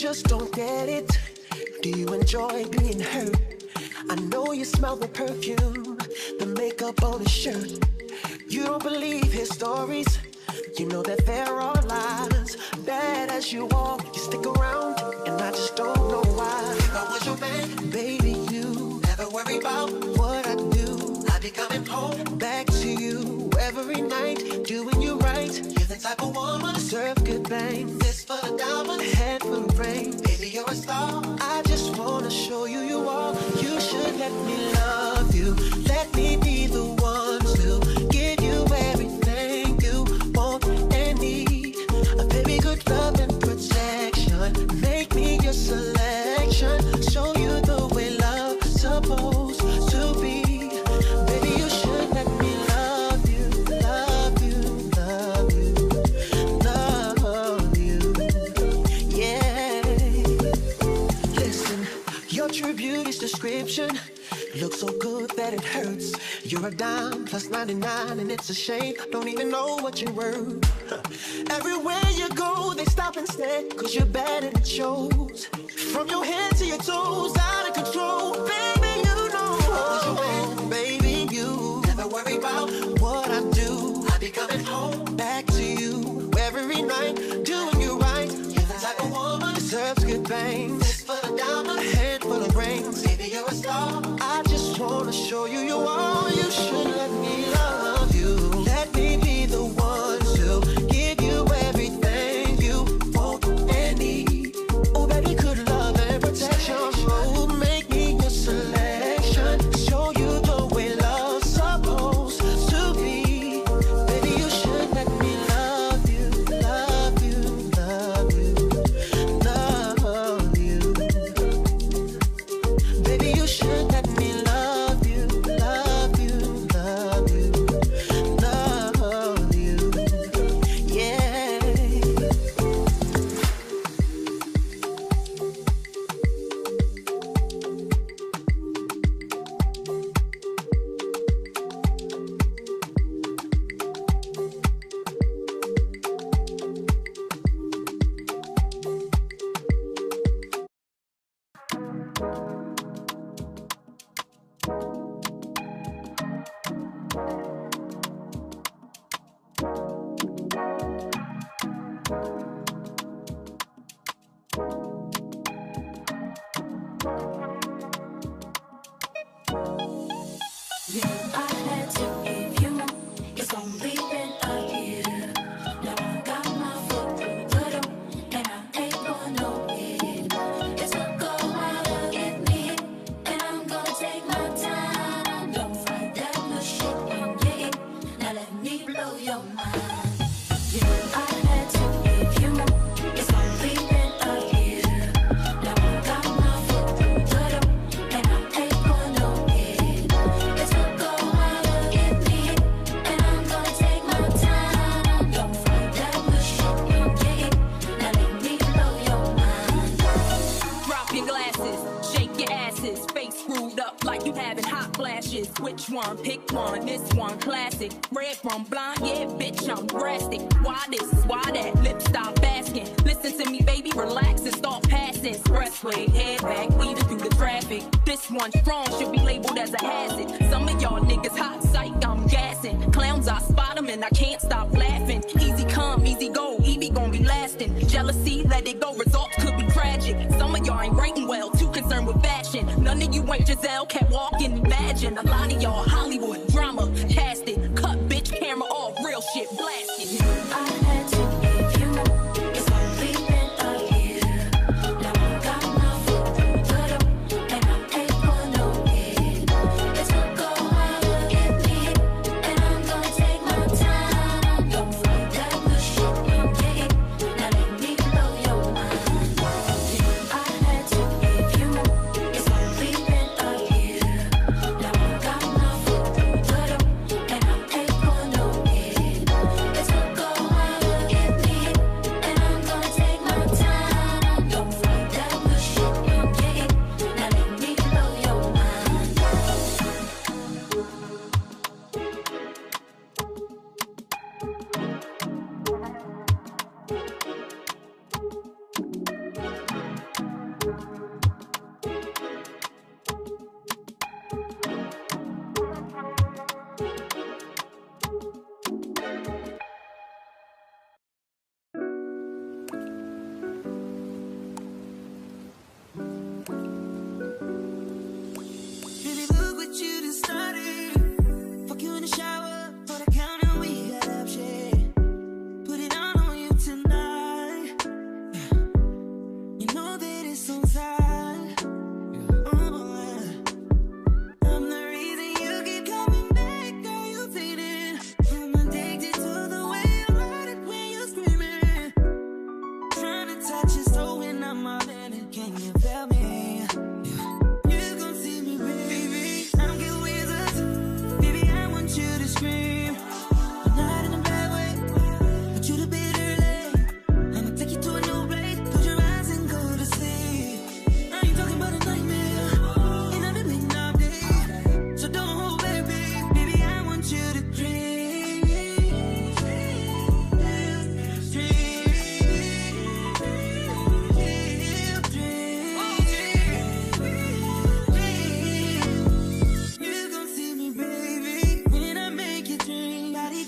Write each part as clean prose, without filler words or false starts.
just don't get it. Do you enjoy being hurt? I know you smell the perfume, the makeup on his shirt. You don't believe his stories. You know that there are lies. Bad as you are, you stick around, and I just don't know why. If I was your man, baby, you never worry about what I do. I'd be coming home back to you every night, doing you right. You're the type of woman to deserve good things. This for the diamond, head full of rain. Baby, you're a star. I just wanna show you you are. You should let me love you. Let me be the one to give you everything you want and need. A baby, good love and protection. Make me your selection. Show you the way love's supposed to be. Baby, you should let me love you, love you, love you, love you. Yeah. Listen, your true beauty's description looks so good that it hurts. You're a dime plus 99 and it's a shame. Don't even know what you're worth. Everywhere you go, they stop and stare, cause you're bad and it shows. From your head to your toes, out of control. Baby, you know, baby, you never worry about what I do. I be coming home back to you every night, doing you right. You're the type of woman deserves good things. This for the diamond, a head full of rings. Baby, you're a star. I just wanna show you you are. You should let me love you. Let me be the one to give you everything you want and need. Oh, baby, good love and protection. Oh, make me your selection. Show you the way love's supposed to be. Baby, you should let me love you, love you, love you, love you. Baby, you should let me love you, love you, love you, love you. Yeah. Which one? Pick one. This one classic. Red from blind, yeah, bitch, I'm drastic. Why this? Why that? Lip stop asking. Listen to me, baby, relax and start passing. Expressway, head back, weaving through the traffic. This one strong should be labeled as a hazard. Some of y'all niggas hot psych, I'm gassing. Clowns, I spot them and I can't stop laughing. Easy come, easy go, Evie gon' be lasting. Jealousy, let it go, results could be tragic. Some of y'all ain't writing well, too concerned with fashion. None of you ain't Giselle, can't walk and imagine. A lot of y'all Hollywood drama, cast it. Cut bitch camera off, real shit blasted. I had to give you, it's only been a year. Now I got my foot through the door, and I ain't gonna wait. It took a while to get me, and I'm gonna take my time. Don't fight that good shit, I'm digging. Now let me blow your mind. I had to give you, it's only been a year. Now I got my foot through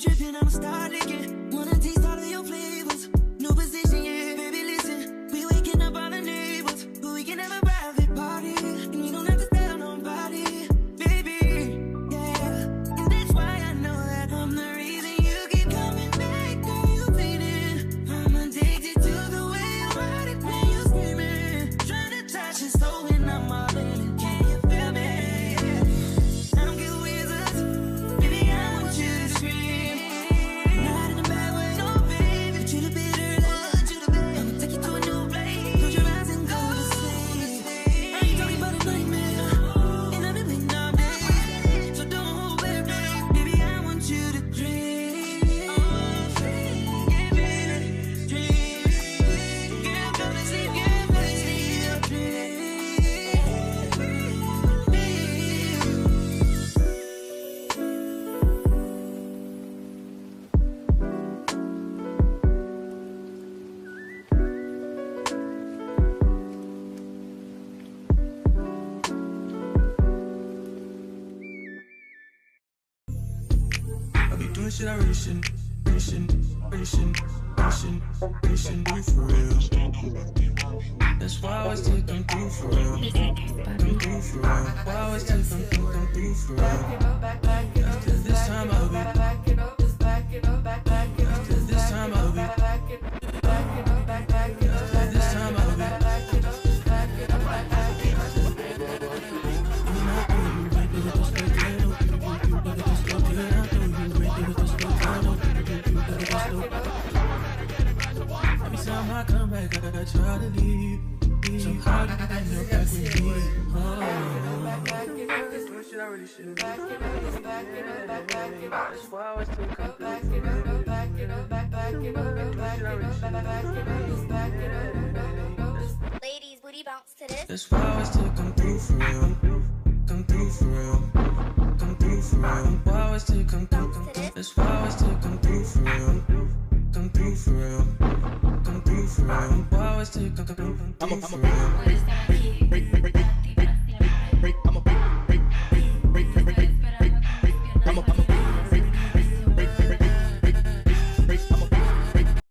tripping, I'ma start licking. Wanna taste all of your flavors. New position, yeah, baby, listen. We waking up all the neighbors, but we can have a private party. And you don't have to tell nobody, baby, yeah. And that's why I know that I'm the reason you keep coming back. Girl, you bleeding. I'm addicted to the way you ride it when you screaming. Trying to touch it so when I'm all in it, can you feel me? I don't get wizards, baby, I want you to scream. Not in a bad way, no, baby. Put you to bed early, I'ma take you to a new place. Close your eyes and go to sleep. I ain't talking about a nightmare, and I've been waiting all day. So don't hold back, baby, I want you to dream. Oh, dream, yeah, baby, dream. Girl, come and sleep, yeah, baby, sleep, dream. I be doing shit I really shouldn't do for real. That's why I always take them through for real. Why I always take them through for real. After this time I'll be. After this time I'll be. After this time I'll be. Every time I come back, I try to leave. So how do you end up back with me? Shit I really shouldn't do. That's why I always take them through. Ladies, booty bounce to this. That's why I always take them through for real. Come through for real. Come through for real. Why I always take them through. That's why I always take them through for real. Come through for real. Come through for real. Why I always take them through for real.